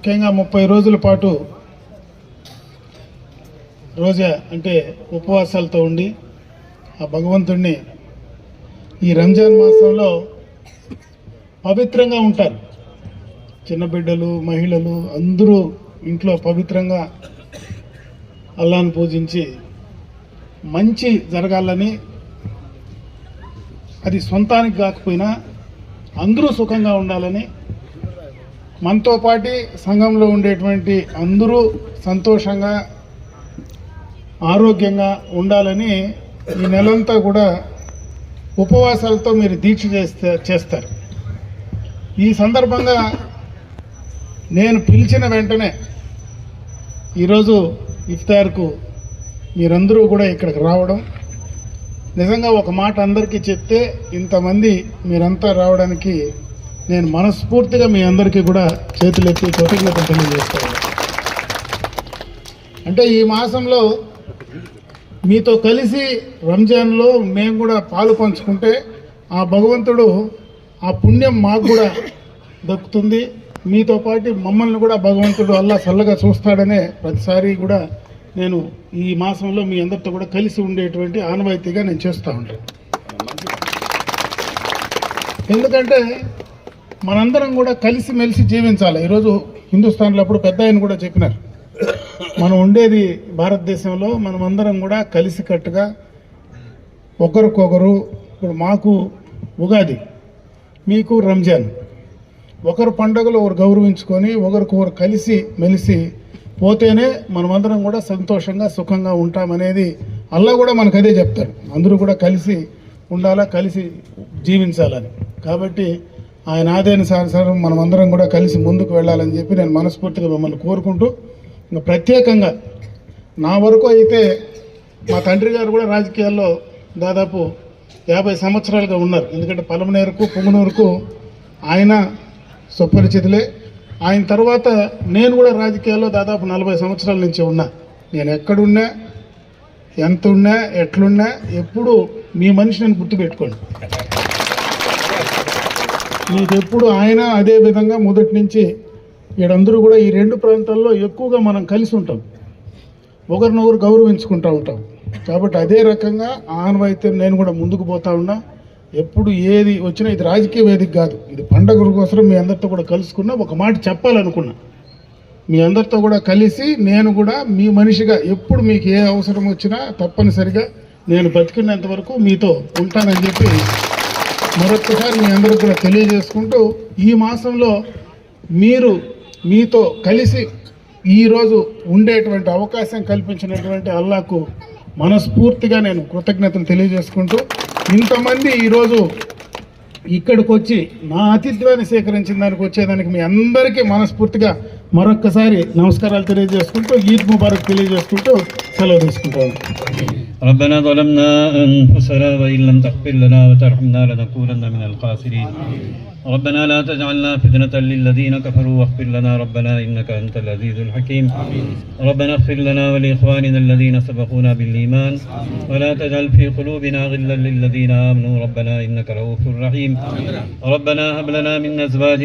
ముఖ్యంగా 30 రోజుల పాటు రోజా అంటే ఉపవాసాలతో ఉండి ఆ భగవంతుడిని ఈ రంజాన్ మాసంలో పవిత్రంగా ఉంటారు. చిన్న బిడ్డలు, మహిళలు అందరూ ఇంట్లో పవిత్రంగా అల్లాహ్ను పూజించి మంచి జరగాలని, అది సొంతానికి కాకపోయినా అందరూ సుఖంగా ఉండాలని, మనతో పాటు సంఘంలో ఉండేటువంటి అందరూ సంతోషంగా ఆరోగ్యంగా ఉండాలని ఈ నెలంతా కూడా ఉపవాసాలతో మీరు దీక్ష చేస్తారు. ఈ సందర్భంగా నేను పిలిచిన వెంటనే ఈరోజు ఇఫ్తార్కు మీరందరూ కూడా ఇక్కడికి రావడం, నిజంగా ఒక మాట అందరికీ చెప్తే ఇంతమంది మీరంతా రావడానికి నేను మనస్ఫూర్తిగా మీ అందరికీ కూడా చేతులెత్తి కృతజ్ఞతలు తెలియజేస్తాను. అంటే ఈ మాసంలో మీతో కలిసి రంజాన్లో మేము కూడా పాలు పంచుకుంటే ఆ భగవంతుడు ఆ పుణ్యం మాకు కూడా దక్కుతుంది. మీతో పాటు మమ్మల్ని కూడా భగవంతుడు అల్లా చల్లగా చూస్తాడనే ప్రతిసారి కూడా నేను ఈ మాసంలో మీ అందరితో కూడా కలిసి ఉండేటువంటి ఆనవాయితీగా నేను చేస్తూ ఉంటాను. ఎందుకంటే మనందరం కూడా కలిసిమెలిసి జీవించాలి. ఈరోజు హిందుస్థాన్లో అప్పుడు పెద్ద ఆయన కూడా చెప్పినారు, మనం ఉండేది భారతదేశంలో, మనమందరం కూడా కలిసికట్టుగా ఒకరికొకరు, ఇప్పుడు మాకు ఉగాది, మీకు రంజాన్, ఒకరు పండుగలు ఒకరు గౌరవించుకొని ఒకరికొకరు కలిసి మెలిసి పోతేనే మనమందరం కూడా సంతోషంగా సుఖంగా ఉంటామనేది అల్లా కూడా మనకు అదే చెప్తారు. అందరూ కూడా కలిసి ఉండాలా, కలిసి జీవించాలని. కాబట్టి ఆయన ఆదేశానుసారం మనమందరం కూడా కలిసి ముందుకు వెళ్ళాలని చెప్పి నేను మనస్ఫూర్తిగా మిమ్మల్ని కోరుకుంటూ, ఇంకా ప్రత్యేకంగా నా వరకు అయితే మా తండ్రి గారు కూడా రాజకీయాల్లో దాదాపు 50 సంవత్సరాలుగా ఉన్నారు. ఎందుకంటే పలమనేరుకు, పుంగనూరుకు ఆయన సుపరిచితులే. ఆయన తర్వాత నేను కూడా రాజకీయాల్లో దాదాపు 40 సంవత్సరాల నుంచి ఉన్నా. నేను ఎక్కడున్నా, ఎంత ఉన్నా, ఎట్లున్నా ఎప్పుడు మీ మనిషిని గుర్తుపెట్టుకోండి. మీకు ఎప్పుడు ఆయన అదే విధంగా మొదటి నుంచి ఈడందరూ కూడా ఈ 2 ప్రాంతాల్లో ఎక్కువగా మనం కలిసి ఉంటాం, ఒకరినొకరు గౌరవించుకుంటూ ఉంటాం. కాబట్టి అదే రకంగా ఆనవాయితీ నేను కూడా ముందుకు పోతా ఉన్నా. ఎప్పుడు ఏది వచ్చినా ఇది రాజకీయ వేదిక కాదు, ఇది పండగ కోసం మీ అందరితో కూడా కలుసుకున్నా. ఒక మాట చెప్పాలనుకున్నా, మీ అందరితో కూడా కలిసి నేను కూడా మీ మనిషిగా ఎప్పుడు మీకు ఏ అవసరం వచ్చినా తప్పనిసరిగా నేను బతికినంత వరకు మీతో ఉంటానని చెప్పి మరొకసారి మీ అందరికి కూడా తెలియజేసుకుంటూ, ఈ మాసంలో మీతో కలిసి ఈరోజు ఉండేటువంటి అవకాశం కల్పించినటువంటి అల్లాహకు మనస్ఫూర్తిగా నేను కృతజ్ఞతలు తెలియజేసుకుంటూ, ఇంతమంది ఈరోజు ఇక్కడికి వచ్చి నా ఆతిథ్యాన్ని సేకరించిన దానికి వచ్చేదానికి మీ అందరికీ మనస్ఫూర్తిగా మరొక్కసారి నమస్కారాలు తెలియజేసుకుంటూ, ఈద్ ముబారక్ తెలియజేసుకుంటూ సెలవు తీసుకుంటాను. ربنا ظلمنا أنفسنا وإن لم تغفر لنا وترحمنا لنكونن من الخاسرين ربنا لا تجعلنا فتنة للذين كفروا واغفر لنا ربنا إنك أنت العزيز الحكيم ربنا اغفر لنا ولإخواننا الذين سبقونا بالإيمان ولا تجعل في قلوبنا غلا للذين آمنوا ربنا إنك رؤوف رحيم ربنا هب لنا من أزواجنا